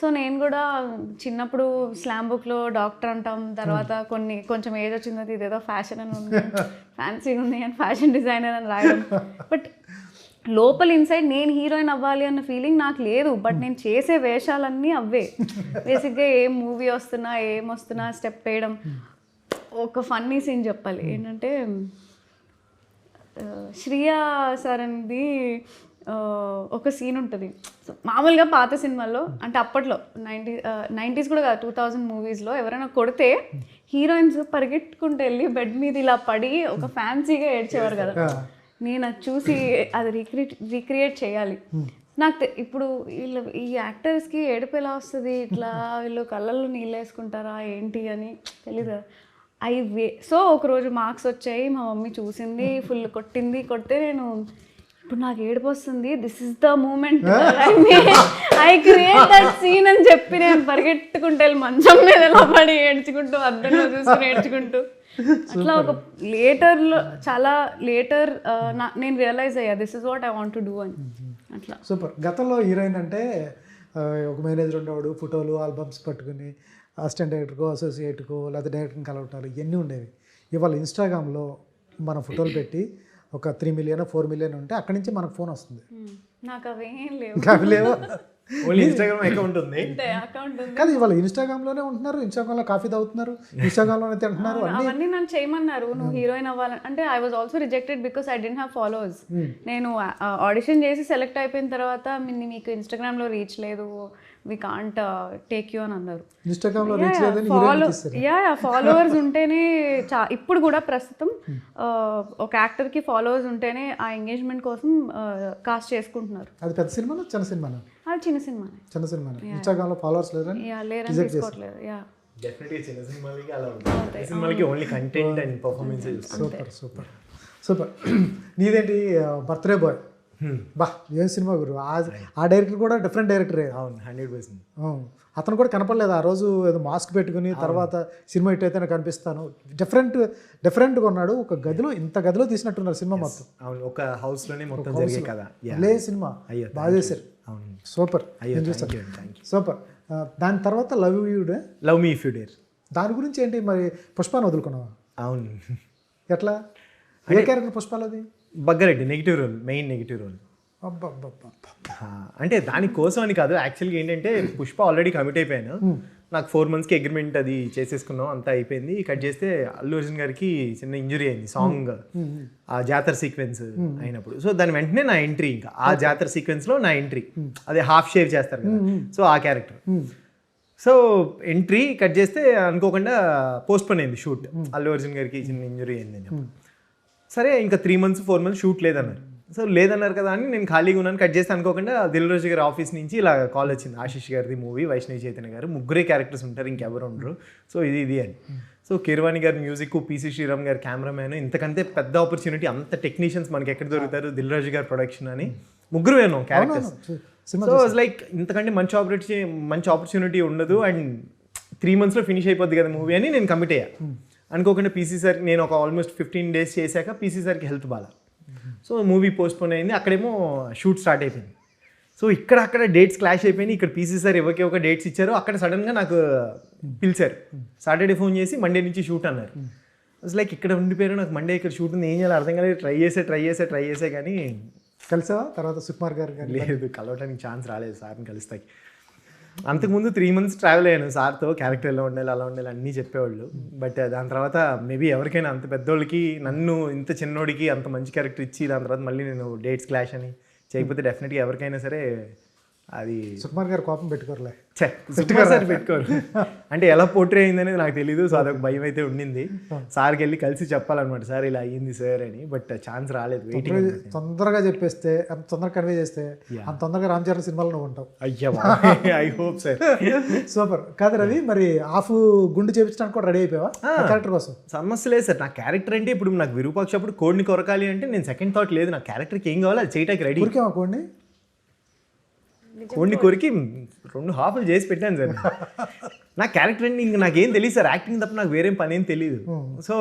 సో నేను కూడా చిన్నప్పుడు స్లామ్ బుక్లో డాక్టర్ అంటాం, తర్వాత కొంచెం ఏజ్ వచ్చింది ఇదేదో ఫ్యాషన్ అని ఉంది, ఫ్యాన్సీగా ఉంది అని ఫ్యాషన్ డిజైనర్ అని రాయడం. బట్ లోపల ఇన్సైడ్ నేను హీరోయిన్ అవ్వాలి అన్న ఫీలింగ్ నాకు లేదు. బట్ నేను చేసే వేషాలన్నీ అవే. బేసిక్గా ఏం మూవీ వస్తున్నా ఏం వస్తున్నా స్టెప్ వేయడం. ఒక ఫన్నీ సీన్ చెప్పాలి ఏంటంటే, శ్రియా సార్ అనేది ఒక సీన్ ఉంటుంది మామూలుగా పాత సినిమాల్లో, అంటే అప్పట్లో 90s కూడా కాదు 2000 మూవీస్లో ఎవరైనా కొడితే హీరోయిన్స్ పరిగెట్టుకుంటూ వెళ్ళి బెడ్ మీద ఇలా పడి ఒక ఫ్యాన్సీగా ఏడ్చేవారు కదా. నేను అది చూసి అది రీక్రియేట్ చేయాలి. నాకు ఇప్పుడు ఈ యాక్టర్స్కి ఏడుపు ఎలా వస్తుంది, ఇట్లా వీళ్ళు కళ్ళల్లో నీళ్ళు వేసుకుంటారా ఏంటి అని తెలీదు. సో ఒకరోజు మార్క్స్ వచ్చాయి, మా మమ్మీ చూసింది, ఫుల్ కొడితే నేను ఇప్పుడు నాకు ఏడుపు వస్తుంది, this is the moment I create that scene అని చెప్పి నేను పరిగెట్టుకుంటూ వెళ్ళి మంచం మీద ఎలా పడి ఏడ్చుకుంటూ అద్దంలో చూసుకుని ఏడ్చుకుంటూ అట్లా ఒక లేటర్లో చాలా లేటర్ నేను రియలైజ్ అయ్యా this is what I want to do అని. అట్లా సూపర్. గతంలో హీరోయిన్ అంటే ఒక మేనేజర్ ఉండేవాడు, ఫోటోలు ఆల్బమ్స్ పట్టుకుని అసిస్టెంట్ డైరెక్టర్కో అసోసియేట్కో లేదా డైరెక్టర్ని కలవటాలు ఇవన్నీ ఉండేవి. ఇవాళ ఇన్స్టాగ్రామ్లో మన ఫోటోలు పెట్టి ఒక 3 million 4 million ఉంటే అక్కడి నుంచి మనకు ఫోన్ వస్తుంది. నాకు అవేం లేవు. ఓన్లీ ఇన్స్టాగ్రామ్ అకౌంట్ ఉంది. కానీ ఇవాళ ఇన్స్టాగ్రామ్లోనే ఉంటున్నారు, ఇన్స్టాగ్రామ్లో కాఫీ తాగుతున్నారు, ఇన్స్టాగ్రామ్లోనే తింటున్నారు. అవన్నీ నన్ను చేయమన్నారు నువ్వు హీరోయిన్ అవ్వాలని. అంటే I was also rejected because I didn't have followers. నేను ఆడిషన్ చేసి సెలెక్ట్ అయిపోయిన తర్వాత మీకు ఇన్స్టాగ్రామ్లో రీచ్ లేదు, వి కాంట్ టేక్ యూ అని అన్నారు. ఇన్స్టాగ్రామ్లో ఫాలోవర్స్ ఉంటేనే ఇప్పుడు కూడా ప్రస్తుతం ఒక యాక్టర్కి ఫాలోవర్స్ ఉంటేనే ఆ ఎంగేజ్మెంట్ కోసం కాస్ట్ చేసుకుంటున్నారు. అది పెద్ద సినిమా చిన్న సినిమా? అది చిన్న సినిమా. ఇన్స్టాగ్రామ్లో ఫాలోవర్స్ లేరని తీసుకోవట్లేదు. డెఫినెట్గా చిన్న సినిమాలకి అలా ఉంటుంది. సినిమాలకి only content and performance. Super. నీదేంటి బర్త్డే బాయ్? బా ఏం సినిమా గురు. ఆ డైరెక్టర్ కూడా డిఫరెంట్ డైరెక్టరే. అవును 100%. అతను కూడా కనపడలేదు ఆ రోజు, ఏదో మాస్క్ పెట్టుకుని తర్వాత సినిమా హిట్ అయితే కనిపిస్తాను. డిఫరెంట్గా ఉన్నాడు. ఒక గదిలో ఇంత గదిలో తీసినట్టున్నారు సినిమా మొత్తం. అవును, ఒక హౌస్లోనే మొత్తం జరిగే కదా. సినిమా బాగా చేశారు. సూపర్. సూపర్. దాని తర్వాత love me if you dare. దాని గురించి ఏంటి మరి? పుష్పాన్ని వదులుకున్నావా? అవును. ఎట్లా? ఏ క్యారెక్టర్ పుష్పాలది? Buggareddy, negative role, main negative role. అంటే దానికోసం అని కాదు, యాక్చువల్గా ఏంటంటే పుష్ప ఆల్రెడీ కమిట్ అయిపోయాను. నాకు 4 monthsకి అగ్రిమెంట్ అది చేసేసుకున్నాం, అంతా అయిపోయింది. కట్ చేస్తే అల్లు అర్జున్ గారికి చిన్న ఇంజురీ అయింది సాంగ్, ఆ జాతర సీక్వెన్స్ అయినప్పుడు. సో దాని వెంటనే నా ఎంట్రీ, ఇంకా ఆ జాతర సీక్వెన్స్లో నా ఎంట్రీ, అదే హాఫ్ షేవ్ చేస్తారు కదా, సో ఆ క్యారెక్టర్. సో ఎంట్రీ కట్ చేస్తే అనుకోకుండా పోస్ట్పోన్ అయింది షూట్, అల్లు అర్జున్ గారికి చిన్న ఇంజురీ అయిందని. సరే ఇంకా 3 months 4 months షూట్ లేదన్నారు. సో లేదన్నారు కదా అని నేను ఖాళీగా ఉన్నాను. కట్ చేస్తే అనుకోకుండా దిల్ రాజు గారి ఆఫీస్ నుంచి ఇలా కాల్ వచ్చింది, ఆశీష్ గారిది మూవీ, వైష్ణవి చైతన్య గారు, 3 క్యారెక్టర్స్ ఉంటారు, ఇంకెవరు ఉండరు, సో ఇది అని. సో కీరవాణి గారి మ్యూజిక్, పీసీ శ్రీరామ్ గారి కెమెరామ్యాన్, ఇంతకంటే పెద్ద ఆపర్చునిటీ, అంత టెక్నీషియన్స్ మనకి ఎక్కడ దొరుకుతారు, దిల్ రాజు గారి ప్రొడక్షన్ అని 3 వేను క్యారెక్టర్స్. సో లైక్ ఇంతకంటే మంచి ఆపర్చునిటీ ఉండదు, అండ్ 3 monthsలో ఫినిష్ అయిపోద్ది కదా మూవీ అని నేను కమిట్ అయ్యా. అనుకోకుండా పీసీ సార్, నేను ఒక ఆల్మోస్ట్ 15 days చేశాక పీసీ సార్కి హెల్త్ బాగా, సో మూవీ పోస్ట్పోన్ అయింది. అక్కడేమో షూట్ స్టార్ట్ అయిపోయింది. సో అక్కడ డేట్స్ క్లాష్ అయిపోయినాయి. ఇక్కడ పీసీ సార్ ఎవరికి ఒక డేట్స్ ఇచ్చారు, అక్కడ సడన్గా నాకు పిలిచారు. సాటర్డే ఫోన్ చేసి మండే నుంచి షూట్ అన్నారు. అసలు లైక్ ఇక్కడ ఉండిపోయారు, నాకు మండే ఇక్కడ షూట్ ఉంది, ఏం చేయాలి అర్థం కాలేదు. ట్రై చేసే కానీ కలిసావా తర్వాత సుకుమార్ గారు? లేదు, కలవటానికి ఛాన్స్ రాలేదు సార్ని కలుస్తాకి. అంతకుముందు 3 months ట్రావెల్ అయ్యాను సార్తో, క్యారెక్టర్ ఎలా ఉండాలి అలా ఉండాలి అన్నీ చెప్పేవాళ్ళు. బట్ దాని తర్వాత మేబీ ఎవరికైనా అంత పెద్దోళ్ళకి నన్ను ఇంత చిన్నోడికి అంత మంచి క్యారెక్టర్ ఇచ్చి దాని తర్వాత మళ్ళీ నేను డేట్స్ క్లాష్ అని చేయకపోతే డెఫినెట్గా ఎవరికైనా సరే అది సుకుమార్ గారు కోపం పెట్టుకోరులే. సుకుమార్ సార్ పెట్టుకోరు. అంటే ఎలా పోర్ట్రే అయింది అనేది నాకు తెలియదు. సో అదొక భయం అయితే ఉండింది. సార్కి వెళ్ళి కలిసి చెప్పాలన్నమాట, సార్ ఇలా అయ్యింది సార్ అని. బట్ ఛాన్స్ రాలేదు. వెయిటింగ్. తొందరగా చెప్పేస్తే అంత తొందరగా కన్వే చేస్తే అంత తొందరగా రామ్ చరణ్ సినిమాలో నువ్వు ఉంటావు. అయ్యా ఐ హోప్ సార్. సూపర్. కాదు రవి, మరి హాఫ్ గుండు చేపించడానికి కూడా రెడీ అయిపోయావా క్యారెక్టర్ కోసం? సమస్య లేదు సార్. నా క్యారెక్టర్ అంటే ఇప్పుడు నాకు విరూపాక్ష అప్పుడు కోడిని కొరకాలి అంటే నేను సెకండ్ థాట్ లేదు. నా క్యారెక్టర్కి ఏం కావాలో అది చేయటానికి రెడీ. ఊరికేమా కోడిని కొరికి 2 హాఫ్లు చేసి పెట్టాను సార్. నా క్యారెక్టర్ అంటే ఇంక నాకేం తెలియదు సార్. యాక్టింగ్ తప్ప నాకు వేరేం పని ఏం తెలియదు. సో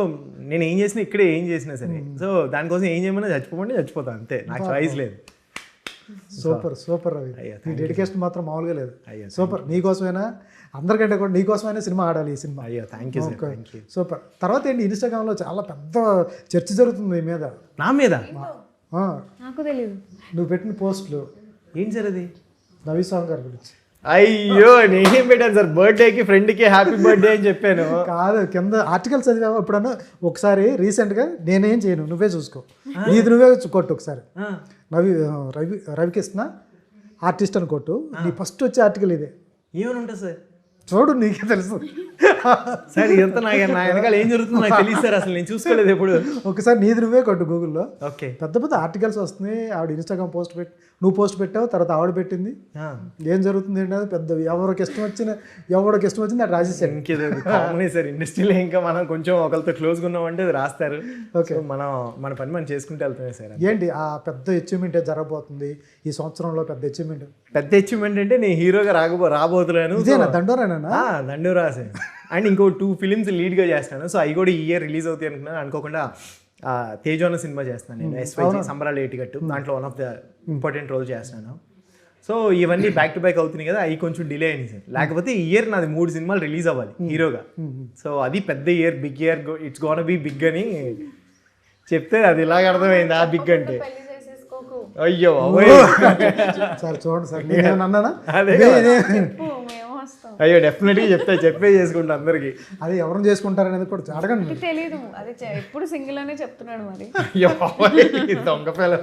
నేను ఏం చేసినా ఇక్కడే ఏం చేసినా సరే, సో దానికోసం ఏం చేయమన్నా చచ్చిపోమంటే చచ్చిపోతాను అంతే. నాకు చాయిస్ లేదు. సూపర్ సూపర్ రవి, నీ డెడికేషన్ మాత్రం మామూలుగా లేదు. అయ్యా సూపర్. నీకోసమైనా అందరికంటే కూడా నీకోసమైనా సినిమా ఆడాలి ఈ సినిమా. అయ్యా thank you sir, thank you. Super. తర్వాత ఏంటి, ఇన్స్టాగ్రామ్లో చాలా పెద్ద చర్చ జరుగుతుంది నీ మీద. నా మీద? నాకు తెలియదు. నువ్వు పెట్టిన పోస్టులు ఏంటి సార్ అది? నవీ సాంగ్ గారి గురించి. అయ్యో నేనేం పెట్టాను సార్, బర్త్డేకి ఫ్రెండ్కి హ్యాపీ బర్త్డే అని చెప్పాను. కాదు, కింద ఆర్టికల్ చదివావు ఎప్పుడన్నా? ఒకసారి రీసెంట్గా నేనేం చేయను, నువ్వే చూసుకో, నీది నువ్వే కొట్టు ఒకసారి. రవికృష్ణ ఆర్టిస్ట్ అని కొట్టు, నీ ఫస్ట్ వచ్చే ఆర్టికల్ ఇదే. ఏమని ఉంటుంది సార్? చూడు, నీకే తెలుసు సార్. ఇదంతా నా వెనకాల ఏం జరుగుతుందో నాకు తెలియదు సార్, అసలు నేను చూసుకోలేదు ఎప్పుడు. ఒకసారి నీది నువ్వే కొట్టు గూగుల్లో. ఓకే. పెద్ద పెద్ద ఆర్టికల్స్ వస్తున్నాయి. ఆవిడ ఇన్స్టాగ్రామ్ పోస్ట్ పెట్టి, నువ్వు పోస్ట్ పెట్టావు, తర్వాత ఆవిడ పెట్టింది. ఏం జరుగుతుంది ఏంటంటే పెద్ద ఎవరికి ఇష్టం వచ్చింది అది రాసేసాడు. ఇంకేది కామనే సార్ ఇండస్ట్రీలో. ఇంకా మనం కొంచెం ఒకరితో క్లోజ్గా ఉన్నామంటే అది రాస్తారు. ఓకే, మన పని మనం చేసుకుంటూ వెళ్తామే సార్. ఏంటి ఆ పెద్ద అచీవ్మెంట్ జరగబోతుంది ఈ సంవత్సరంలో? పెద్ద అచీవ్మెంట్ అంటే నేను హీరోగా రాబోతున్నాను. ఇదేనా దండోరా? దండోరా సార్. అండ్ ఇంకో 2 films లీడ్గా చేస్తాను. సో అవి కూడా ఈ ఇయర్ రిలీజ్ అవుతాయి అనుకున్నాను. అనుకోకుండా తేజోన సినిమా చేస్తాను నేను, ఎస్వైజీ సంబరాలు ఏటిగట్టు. దాంట్లో one of the important role చేస్తున్నాను. సో ఇవన్నీ బ్యాక్ టు బ్యాక్ అవుతున్నాయి కదా, అవి కొంచెం డిలే అయింది సార్. లేకపోతే ఈ ఇయర్ నాది 3 సినిమాలు రిలీజ్ అవ్వాలి హీరోగా. సో అది పెద్ద year, big year, it's gonna be big అని చెప్తే అది ఇలాగ అర్థమైంది. ఆ బిగ్ అంటే అయ్యో సార్ చూడండి సార్, నేను అన్నానా? అయ్యో డెఫినెట్గా చెప్పే చేసుకుంటా అందరికి. అది ఎవరు చేసుకుంటారు అనేది కూడా అడగండి. తెలీదు, అది ఎప్పుడు సింగిల్ అనే చెప్తున్నాడు మరి. దొంగ పిల్ల.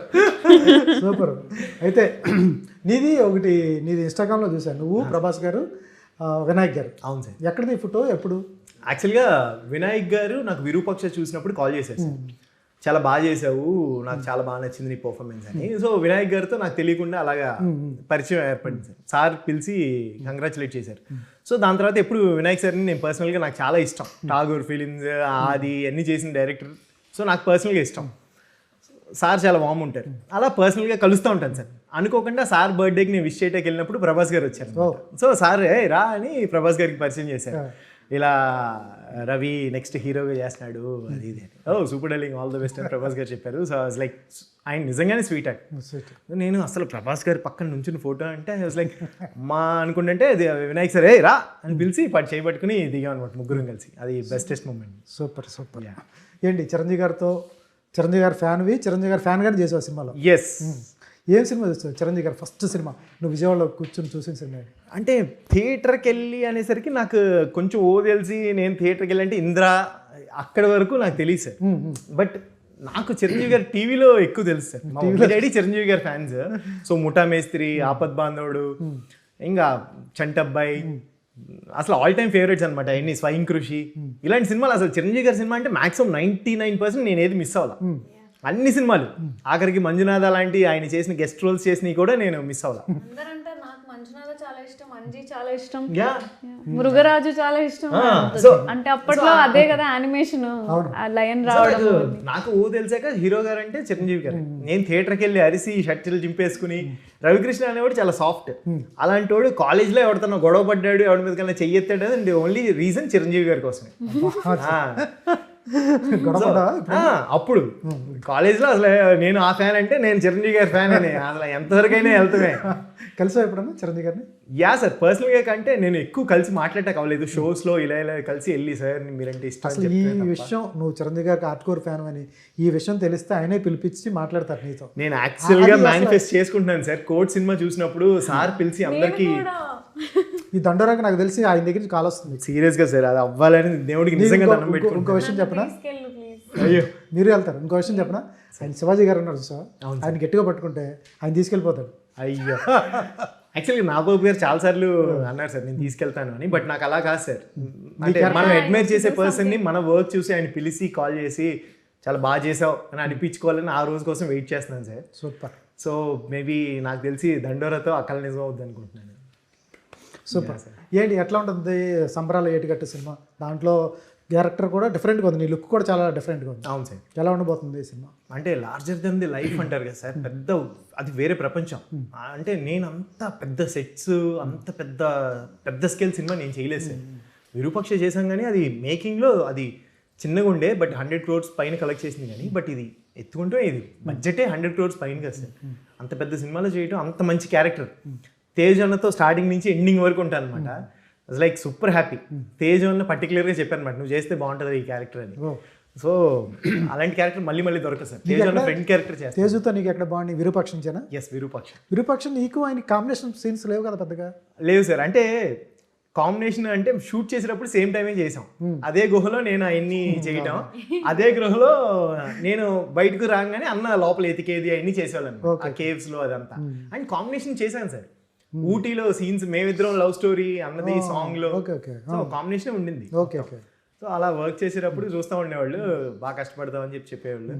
సూపర్. అయితే నీది ఇన్స్టాగ్రామ్లో చూసాను, నువ్వు, ప్రభాస్ గారు, వినాయక్ గారు. అవును సార్. ఎక్కడిది ఫోటో? ఎప్పుడు? యాక్చువల్గా వినాయక్ గారు నాకు విరూపాక్ష చూసినప్పుడు కాల్ చేశారు సార్. చాలా బాగా చేసావు, నాకు చాలా బాగా నచ్చింది నీ పర్ఫార్మెన్స్ అని. సో వినాయక్ గారితో నాకు తెలియకుండా అలాగా పరిచయం ఏర్పడింది సార్. సార్ పిలిచి కంగ్రాచులేట్ చేశారు. సో దాని తర్వాత ఎప్పుడు వినాయక్ సార్ని నేను పర్సనల్గా నాకు చాలా ఇష్టం. ఠాగూర్ ఫిలిమ్స్ అది అన్నీ చేసిన డైరెక్టర్. సో నాకు పర్సనల్గా ఇష్టం. సార్ చాలా వామ్ ఉంటారు. అలా పర్సనల్గా కలుస్తూ ఉంటాను సార్. అనుకోకుండా సార్ బర్త్డేకి నేను విష్ చేయడానికి వెళ్ళినప్పుడు ప్రభాస్ గారు వచ్చారు. సో సార్ రా అని ప్రభాస్ గారికి పరిచయం చేశారు. ఇలా రవి నెక్స్ట్ హీరోగా చేస్తున్నాడు అది ఇది. సూపర్ డెలింగ్, ఆల్ ద బెస్ట్ అని ప్రభాస్ గారు చెప్పారు. సో ఐ వాజ్ లైక్, ఆయన నిజంగానే స్వీట్ యాక్ట్. నేను అసలు ప్రభాస్ గారి పక్కన నుంచిన ఫోటో అంటే ఐ వాజ్ లైక్ మా అనుకుంటుంటే అది వినాయక్ సార్ రా అని పిలిచి చేయబట్టుకుని దిగాం అనమాట ముగ్గురం కలిసి. అది బెస్టెస్ట్ మూమెంట్. సూపర్. ఏంటి చిరంజీవి గారి ఫ్యాన్ గారిని చేసావు సినిమాలో? ఎస్. ఏం సినిమా చూస్తావు చిరంజీవి గారు ఫస్ట్ సినిమా నువ్వు విజయవాడలో కూర్చొని చూసిన సినిమా? అంటే థియేటర్కి వెళ్ళి అనేసరికి నాకు కొంచెం తెలిసి, నేను థియేటర్కి వెళ్ళి అంటే ఇంద్ర అక్కడి వరకు నాకు తెలియదు సార్. బట్ నాకు చిరంజీవి గారు టీవీలో ఎక్కువ తెలుసు సార్. మా డాడీ చిరంజీవి గారి ఫ్యాన్స్. సో ముఠా మేస్త్రి, ఆపద్ బాంధవుడు, ఇంకా చంటబ్బాయి, అసలు ఆల్ టైమ్ ఫేవరెట్స్ అనమాట. అన్ని స్వయం కృషి, ఇలాంటి సినిమాలు. అసలు చిరంజీవి గారి సినిమా అంటే మాక్సిమం 99% నేను ఏది మిస్ అవ్వాల. అన్ని సినిమాలు, ఆఖరికి మంజునాథ లాంటి ఆయన చేసిన గెస్ట్ రోల్స్ చేసినవి కూడా నేను మిస్ అవ్వాల. మృగరాజు చాలా ఇష్టం. అంటే అప్పట్లో అదే కదా యానిమేషన్, లయన్ రావడం. నాకు తెలిసాక హీరో గారు అంటే చిరంజీవి గారు. నేను థియేటర్కి వెళ్ళి అరిసి షర్ట్లు చింపేసుకుని, రవికృష్ణ అనేవాడు చాలా సాఫ్ట్. అలాంటి వాడు కాలేజ్లో ఎవరితో గొడవ పడ్డాడు, ఎవరి మీద కన్నా చెయ్యెత్తాడు, అండ్ ఓన్లీ రీజన్ చిరంజీవి గారి కోసమే. అప్పుడు కాలేజ్లో అసలు నేను ఆ ఫ్యాన్ అంటే నేను చిరంజీవి గారి ఫ్యాన్ అని అసలు ఎంతవరకైనా వెళ్తామే. కలిసి ఎప్పుడన్నా చిరంజీవి గారిని? యా సార్, పర్సనల్గా కంటే నేను ఎక్కువ కలిసి మాట్లాడటం అవ్వలేదు. షోస్లో ఇలా కలిసి వెళ్ళి సార్ మీరంటే ఇష్టం. అసలు ఈ విషయం నువ్వు చిరంజీవి గారికి హార్డ్కోర్ ఫ్యాన్ అని ఈ విషయం తెలిస్తే ఆయనే పిలిపించి మాట్లాడతారు నీతో. నేను యాక్చువల్గా మేనిఫెస్ట్ చేసుకుంటున్నాను సార్. కోర్ట్ సినిమా చూసినప్పుడు సార్ పిలిచి అందరికీ ఈ దండోరాకి నాకు తెలిసి ఆయన దగ్గర నుంచి కాల్ వస్తుంది. సీరియస్గా సార్ అది అవ్వాలని దేవుడికి నిజంగా దండం ఇంకో పెట్టుకుంటాను. విషయం చెప్పనా, తీసుకెళ్ళు ప్లీజ్. అయ్యో మీరు వెళ్తారు. ఇంకో విషయం చెప్పనా, ఆయన శివాజీ గారు ఉన్నారు సార్, ఆయన గట్టిగా పట్టుకుంటే ఆయన తీసుకెళ్ళిపోతాడు. అయ్యో యాక్చువల్గా నాగబాబు గారు చాలా సార్లు అన్నారు సార్ నేను తీసుకెళ్తాను అని, బట్ నాకు అలా కాదు సార్. అంటే మనం అడ్మైర్ చేసే పర్సన్ని మన వర్క్ చూసి ఆయన పిలిచి కాల్ చేసి చాలా బాగా చేసావు అని అనిపించుకోవాలని ఆ రోజు కోసం వెయిట్ చేస్తున్నాను సార్. సూపర్ సో మేబీ నాకు తెలిసి దండోరాతో ఆ కళ నిజం అవుద్ది అనుకుంటున్నాను. సూపర్. ఏంటి ఎట్లా ఉంటుంది సంబరాల ఏటిగట్టు సినిమా? దాంట్లో క్యారెక్టర్ కూడా డిఫరెంట్గా ఉంది, నీ లుక్ కూడా చాలా డిఫరెంట్గా ఉంది. అవును సార్. ఎలా ఉండబోతుంది ఈ సినిమా? అంటే లార్జర్ దెన్ ది లైఫ్ అంటారు కదా సార్, పెద్ద అది వేరే ప్రపంచం. అంటే నేను అంత పెద్ద సెట్స్ అంత పెద్ద పెద్ద స్కేల్ సినిమా నేను చేయలేదు సార్. విరూపాక్ష చేశాం కానీ అది మేకింగ్లో అది చిన్నగా ఉండే, బట్ 100 crores పైన కలెక్ట్ చేసింది కానీ, బట్ ఇది ఎత్తుకుంటే ఇది బడ్జెటే 100 crores పైన కదా సార్. అంత పెద్ద సినిమాలో చేయటం, అంత మంచి క్యారెక్టర్. తేజ్ అన్నతో స్టార్టింగ్ నుంచి ఎండింగ్ వరకు ఉంటాను అనమాట. Like super happy. తేజ్ అన్న పర్టికులర్గా చెప్పాను అనమాట, నువ్వు చేస్తే బాగుంటుంది ఈ క్యారెక్టర్ అని. సో అలాంటి క్యారెక్టర్ మళ్ళీ మళ్ళీ దొరకదు సార్. తేజ్ అన్న ఫ్రెండ్ క్యారెక్టర్ చేస్తాను. తేజుతో నీకు ఎక్కడ బాగుంది? విరూపాక్షించేనా? ఎస్ విరూపాక్ష. విరూపాక్ష నీకు ఆయన కాంబినేషన్ సీన్స్ లేవు కదా పెద్దగా? లేవు సార్. అంటే కాంబినేషన్ అంటే షూట్ చేసేటప్పుడు సేమ్ టైమే చేసాం. అదే గుహలో నేను అవన్నీ చేయటం, అదే గృహలో నేను బయటకు రాగానే అన్న లోపల ఎతికేది అవన్నీ చేసేవాళ్ళను ఆ కేవ్స్ లో అదంతా. అండ్ కాంబినేషన్ చేశాను సార్. ఊటీలో సీన్స్ మేమిద్దరం లవ్ స్టోరీ అన్నది సాంగ్ లో కాంబినేషన్ ఉండింది. సో అలా వర్క్ చేసేటప్పుడు చూస్తూ ఉండేవాళ్ళు, బాగా కష్టపడతామని చెప్పేవాళ్ళు.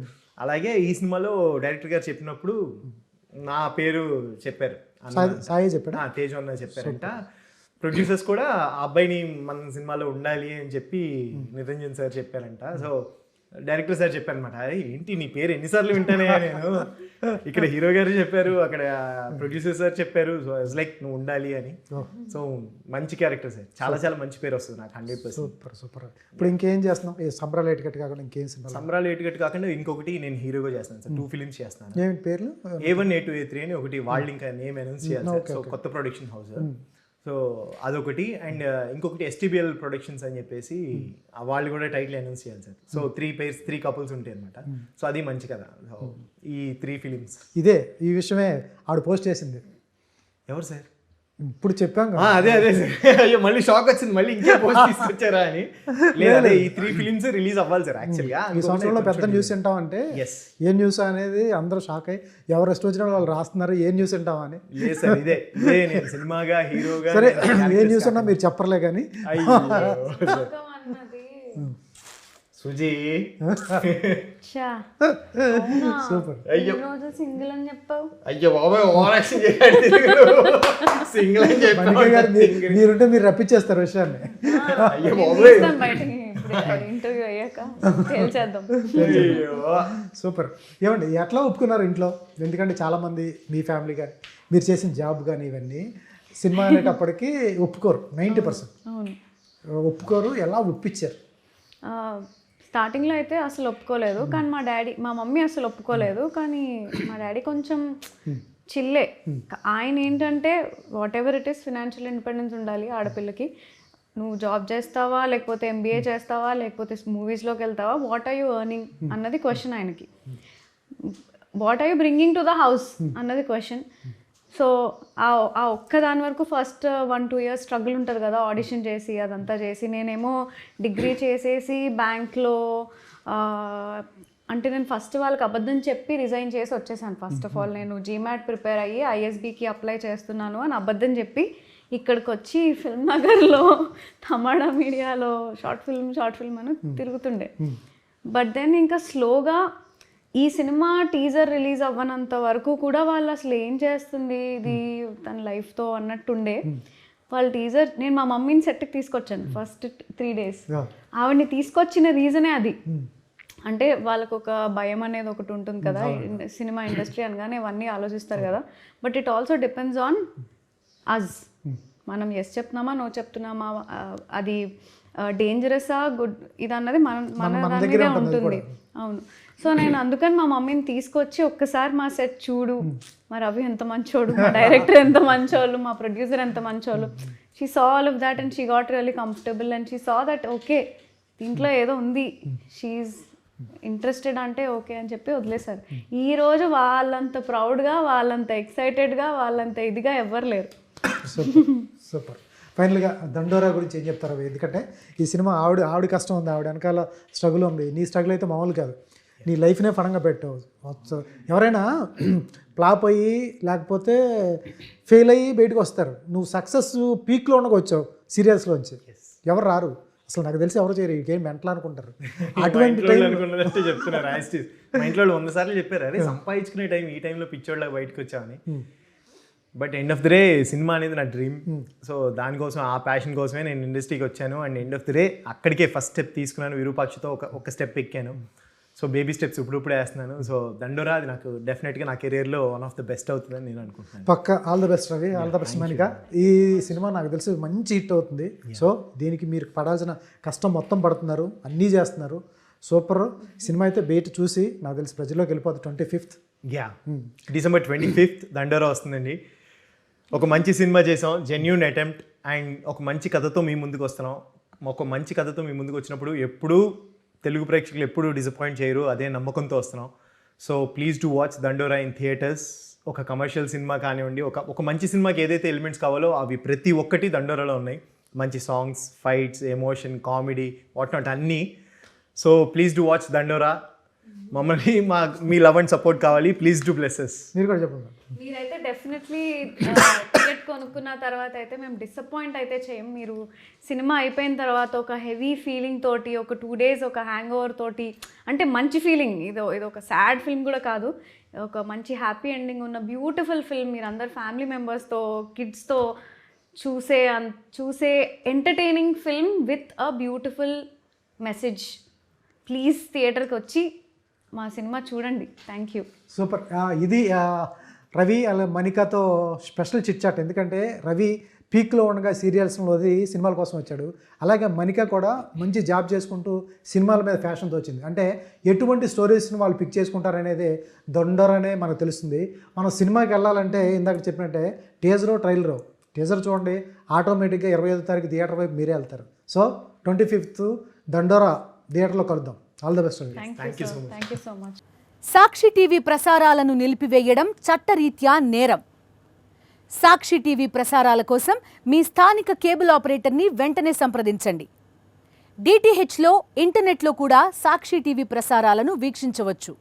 అలాగే ఈ సినిమాలో డైరెక్టర్ గారు చెప్పినప్పుడు నా పేరు చెప్పారు, సాయి చెప్పారు, తేజ్ అన్న చెప్పారంట. ప్రొడ్యూసర్స్ కూడా ఆ అబ్బాయిని మన సినిమాలో ఉండాలి అని చెప్పి నిరంజన్ సార్ చెప్పారంట. సో డైరెక్టర్ సార్ చెప్పారనమాట, ఏంటి నీ పేరు ఎన్నిసార్లు వింటానే నేను, ఇక్కడ హీరో గారు చెప్పారు, అక్కడ ప్రొడ్యూసర్ సార్ చెప్పారు, సో ఇట్స్ లైక్ నువ్వు ఉండాలి అని. సో మంచి క్యారెక్టర్ సార్, చాలా చాలా మంచి పేరు వస్తుంది నాకు 100%. Super super. ఇప్పుడు ఇంకేం చేస్తున్నాం? సంబరాలు ఏటికట్టు కాకుండా ఇంకేం సినిమా? సంబరాలు ఏటికట్టు కాకుండా ఇంకొకటి నేను హీరోగా చేస్తాను సార్. 2 films చేస్తాను. ఏం పేర్లు? A1 A2 A3 అని ఒకటి, వాళ్ళు ఇంకా నేమ్ అనౌన్స్ చేయాలి సార్. సో కొత్త ప్రొడక్షన్ హౌస్, సో అదొకటి. అండ్ ఇంకొకటి STBL ప్రొడక్షన్స్ అని చెప్పేసి వాళ్ళు కూడా టైటిల్ అనౌన్స్ చేయాలి సార్. సో 3 couples ఉంటాయి అనమాట. సో అది మంచి కదా. సో ఈ 3 films. ఇదే ఈ విషయమే ఆడు పోస్ట్ చేసింది. ఎవరు సార్? ఇప్పుడు చెప్పాం అదే సార్. అయ్యో మళ్ళీ షాక్ వచ్చింది, మళ్ళీ ఇంకే పోస్ట్ తీసుకొచ్చారా అని. లేదా ఈ 3 films రిలీజ్ అవ్వాలి సార్ యాక్చువల్గా. ఈ సంవత్సరంలో పెద్ద న్యూస్ వింటాం అంటే ఏ న్యూస్ అనేది అందరూ షాక్ అయ్యి ఎవరు రెస్ట్ వచ్చిన వాళ్ళు రాస్తున్నారు ఏ న్యూస్ వింటాం అని. లేదు సార్, ఇదే నేను సినిమాగా హీరోగా. సరే ఏ న్యూస్ అన్నా మీరు చెప్పర్లే కానీ. సుజీ సూపర్. రోజు సింగిల్ అని చెప్పావు. అయ్యో బాబాయ్ ఓవర్ యాక్షన్ చేయండి. సింగిల్ అని చెప్పి మీరుంటే మీరు రప్పించేస్తారు విషయాన్ని. అయ్యో బాబాయ్ బయటకి ఇంటర్వ్యూ అయ్యాక తేల్చేద్దాం. సూపర్. ఏమండి ఎట్లా ఒప్పుకున్నారు ఇంట్లో? ఎందుకంటే చాలామంది మీ ఫ్యామిలీ కానీ మీరు చేసిన జాబ్ కానీ ఇవన్నీ సినిమా అనేటప్పటికీ ఒప్పుకోరు. 90% ఒప్పుకోరు. ఎలా ఒప్పించారు? స్టార్టింగ్లో అయితే అసలు ఒప్పుకోలేదు, కానీ మా మమ్మీ అసలు ఒప్పుకోలేదు. కానీ మా డాడీ కొంచెం చిల్లే. ఆయన ఏంటంటే what ever it is financial independence ఉండాలి ఆడపిల్లకి. నువ్వు జాబ్ చేస్తావా, లేకపోతే MBA చేస్తావా, లేకపోతే మూవీస్లోకి వెళ్తావా, వాట్ ఆర్ యూ ఎర్నింగ్ అన్నది క్వశ్చన్ ఆయనకి. What are you bringing to the house అన్నది క్వశ్చన్. సో ఆ ఒక్క దాని వరకు ఫస్ట్ 1-2 years స్ట్రగుల్ ఉంటుంది కదా, ఆడిషన్ చేసి అదంతా చేసి. నేనేమో డిగ్రీ చేసేసి బ్యాంక్లో, అంటే నేను ఫస్ట్ వాళ్ళకి అబద్ధం చెప్పి రిజైన్ చేసి వచ్చేసాను. ఫస్ట్ ఆఫ్ ఆల్ నేను GMAT ప్రిపేర్ అయ్యి ISBకి అప్లై చేస్తున్నాను అని అబద్ధం చెప్పి ఇక్కడికి వచ్చి ఫిల్మ్ నగర్లో తమాడా మీడియాలో షార్ట్ ఫిల్మ్ అని తిరుగుతుండే. బట్ దెన్ ఇంకా స్లోగా ఈ సినిమా టీజర్ రిలీజ్ అవ్వనంత వరకు కూడా వాళ్ళు అసలు ఏం చేస్తుంది ఇది తన లైఫ్తో అన్నట్టుండే. వాళ్ళ టీజర్, నేను మా మమ్మీని సెట్కి తీసుకొచ్చాను ఫస్ట్ 3 days. ఆవిడని తీసుకొచ్చిన రీజనే అది. అంటే వాళ్ళకు ఒక భయం అనేది ఒకటి ఉంటుంది కదా, సినిమా ఇండస్ట్రీ అనగానే ఇవన్నీ ఆలోచిస్తారు కదా. But it also depends on us. మనం ఎస్ చెప్తున్నామా నో చెప్తున్నామా, అది డేంజరసా గుడ్ ఇది అన్నది మన దాని మీదే ఉంటుంది. అవును. సో నేను అందుకని మా మమ్మీని తీసుకొచ్చి ఒక్కసారి మా సెట్ చూడు, మా రవి ఎంత మంచోడు, మా డైరెక్టర్ ఎంత మంచోళ్ళు, మా ప్రొడ్యూసర్ ఎంత మంచోళ్ళు. She saw all of that and she got really comfortable and she saw that okay దీంట్లో ఏదో ఉంది, షీఈస్ ఇంట్రెస్టెడ్ అంటే ఓకే అని చెప్పి వదిలేశారు. ఈరోజు వాళ్ళంత ప్రౌడ్గా, వాళ్ళంత ఎక్సైటెడ్గా, వాళ్ళంత ఇదిగా ఎవ్వరు లేరు. సూపర్. ఫైనల్గా దండోరా గురించి ఏం చెప్తారు రవి? ఎందుకంటే ఈ సినిమా ఆవిడ కష్టం ఉంది, ఆవిడ వెనకాల స్ట్రగుల్ ఉంది. నీ స్ట్రగుల్ అయితే మామూలు కాదు, నీ లైఫ్నే ఫలంగా పెట్టావు. ఎవరైనా ఫ్లాప్ అయ్యి లేకపోతే ఫెయిల్ అయ్యి బయటకు వస్తారు. నువ్వు సక్సెస్ పీక్లో ఉండగా వచ్చావు సీరియల్స్లోంచి. ఎవరు రారు అసలు, నాకు తెలిసి ఎవరు చేయరు, ఈ గేమ్ మెంటల్ అనుకుంటారు. అటువంటి టైం అనుకున్నదంటే చెప్తున్నారు. మా ఇంట్లో 100 సార్లు చెప్పారు, అరే సంపాదించుకునే టైం ఈ టైంలో పిచ్చోళ్ళకి బయటకు వచ్చామని. But end of the day cinema అనేది నా డ్రీమ్. సో దానికోసం, ఆ ప్యాషన్ కోసమే నేను ఇండస్ట్రీకి వచ్చాను. And end of the day అక్కడికే ఫస్ట్ స్టెప్ తీసుకున్నాను. విరూపాక్షతో ఒక స్టెప్ ఎక్కాను. సో బేబీ స్టెప్స్ ఇప్పుడే వేస్తున్నాను. సో దండోరా అది నాకు డెఫినెట్గా నా కెరీర్లో వన్ ఆఫ్ ద బెస్ట్ అవుతుందని నేను అనుకుంటున్నాను. పక్క all the best Ravi, all the best Manika. ఈ సినిమా నాకు తెలిసి మంచి హిట్ అవుతుంది. సో దీనికి మీరు పడాల్సిన కష్టం మొత్తం పడుతున్నారు, అన్నీ చేస్తున్నారు. సూపర్ సినిమా అయితే బయట చూసి నాకు తెలిసి ప్రజల్లోకి వెళ్ళిపోతుంది. 25th December 25th దండోరా వస్తుందండి. ఒక మంచి సినిమా చేసాం, జెన్యూన్ అటెంప్ట్, అండ్ ఒక మంచి కథతో మీ ముందుకు వస్తున్నాం. ఒక మంచి కథతో మీ ముందుకు వచ్చినప్పుడు ఎప్పుడూ తెలుగు ప్రేక్షకులు ఎప్పుడూ డిసప్పాయింట్ చేయరు, అదే నమ్మకంతో వస్తున్నాం. సో ప్లీజ్ డు వాచ్ దండోరా ఇన్ థియేటర్స్. ఒక కమర్షియల్ సినిమా కానివ్వండి, ఒక మంచి సినిమాకి ఏదైతే ఎలిమెంట్స్ కావాలో అవి ప్రతి ఒక్కటి దండోరాలో ఉన్నాయి. మంచి songs, fights, emotion, comedy, what not అన్నీ. సో ప్లీజ్ డు వాచ్ దండోరా. మమ్మల్ని మీ లవ్ అండ్ సపోర్ట్ కావాలి. Please do blesses. మీరు కూడా చెప్పండి. మీరైతే డెఫినెట్లీ టికెట్ కొనుక్కున్న తర్వాత అయితే మేము డిసప్పాయింట్ అయితే చేయం. మీరు సినిమా అయిపోయిన తర్వాత ఒక హెవీ ఫీలింగ్ తోటి, ఒక 2 days ఒక హ్యాంగ్ ఓవర్ తోటి, అంటే మంచి ఫీలింగ్, ఇది ఒక సాడ్ ఫిల్మ్ కూడా కాదు, ఒక మంచి హ్యాపీ ఎండింగ్ ఉన్న బ్యూటిఫుల్ ఫిల్మ్ మీరు అందరు ఫ్యామిలీ మెంబర్స్తో, కిడ్స్తో చూసే entertaining film with a beautiful message. Please థియేటర్కి వచ్చి మా సినిమా చూడండి. Thank you. సూపర్. ఇది రవి అలా మనికాతో స్పెషల్ చిట్చాట్. ఎందుకంటే రవి పీక్లో ఉండగా సీరియల్స్లోది సినిమాల కోసం వచ్చాడు. అలాగే మనిక కూడా మంచి జాబ్ చేసుకుంటూ సినిమాల మీద ఫ్యాషన్తో వచ్చింది. అంటే ఎటువంటి స్టోరీస్ని వాళ్ళు పిక్ చేసుకుంటారనేది దొండరనే మనకు తెలుస్తుంది. మనం సినిమాకి వెళ్ళాలంటే ఇందాక చెప్పినట్టే టీజర్ చూడండి, ఆటోమేటిక్గా 25వ తారీఖు థియేటర్ వైపు మీరే వెళ్తారు. సో 25th దండోరా థియేటర్లో కలుద్దాం. All the best. Thank you so much. Sakshi TV ప్రసారాలను నిలిపివేయడం చట్టరీత్యా నేరం. సాక్షి టీవీ ప్రసారాల కోసం మీ స్థానిక కేబుల్ ఆపరేటర్ని వెంటనే సంప్రదించండి. DTHలో, ఇంటర్నెట్లో కూడా సాక్షి టీవీ ప్రసారాలను వీక్షించవచ్చు.